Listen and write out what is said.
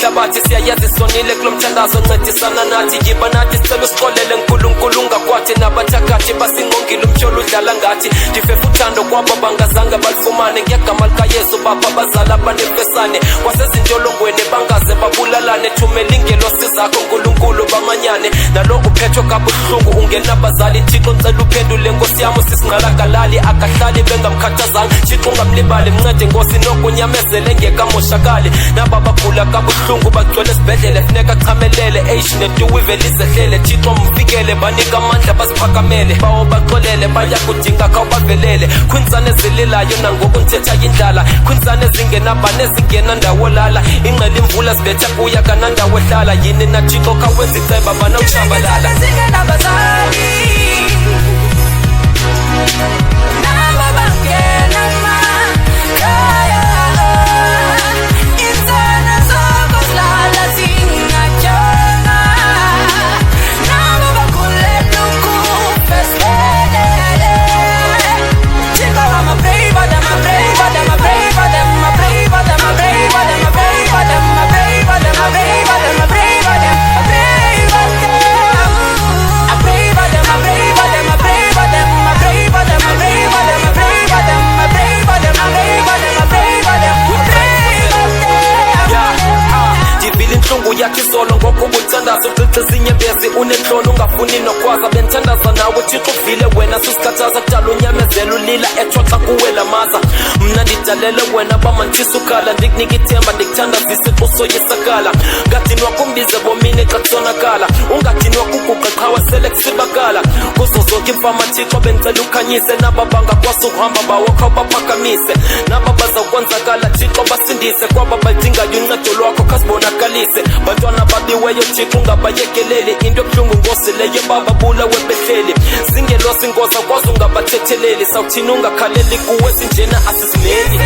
ihlabathi siyayazi sonile kulomthandazo ncedisana nathi yiba nathi sicela sikolele nkulunkulu ngakwathi nabathakathi basingongile umtyholo udlala ngathi ndifefa uthando kwabo bangazange balifumane ngegama likaYesu baba bazala banefesane kwasezintolongweni bangaze babulalane thumela ingelosi zakho nkulunkulu bamanyane naloku phethwe kabuhlungu ungenabazali Thixo ncela uphendule nkosi yami sisingqalagalali akahlali bengamkhathazanga Thixo ungamlibali mncede nkosi nokunyamezele ngekamoshakali naba bagula kabuhlungu bagcwele esibhedlele funeka chamelele neduwivele izehlele Thixo mfikele banika amandla basiphakamele bawo baxolele bayakudinga khawubavelele khwinsane zililayo nangoku nthetha yindlala khwinsane zingenabane zingena ndawo lala ingqele imvula zibetha kuya kanandawo ehlala yini na Thixo khawenza iceba bana utshabalala yakhe solo ngokubuthandaza uqiqa zinyembezi unenhloni ungafuni nokwaza benthandaza nawe Thixo uvile wena susikhathaza kudala unyamezela ulila ethwaxa kuwe lamaza mna ndidalele wena bamantisa ukhala ndikunika ithemba ndikuthandazise usoyisakala ngadinwa kumbize bomini xa kusonakala ungadinwa kuguqa qha wasele kusibakala kuzo zonke imfama Thixo bengicela ukhanyise naba bangakwazi ukuhamba bawokha baphakamise naba bazakwenzakala Thixo basindise kwaba badingayo uncedo lwakho khasibonakalise bantwana babiweyo Thixo ungabayekeleli into ebuhlungu nkosi leyo bababulawe behleli singelosi nkosi akwazi ungabathetheleli sawuthina ungakhaleli kuwe sinjena asizimeli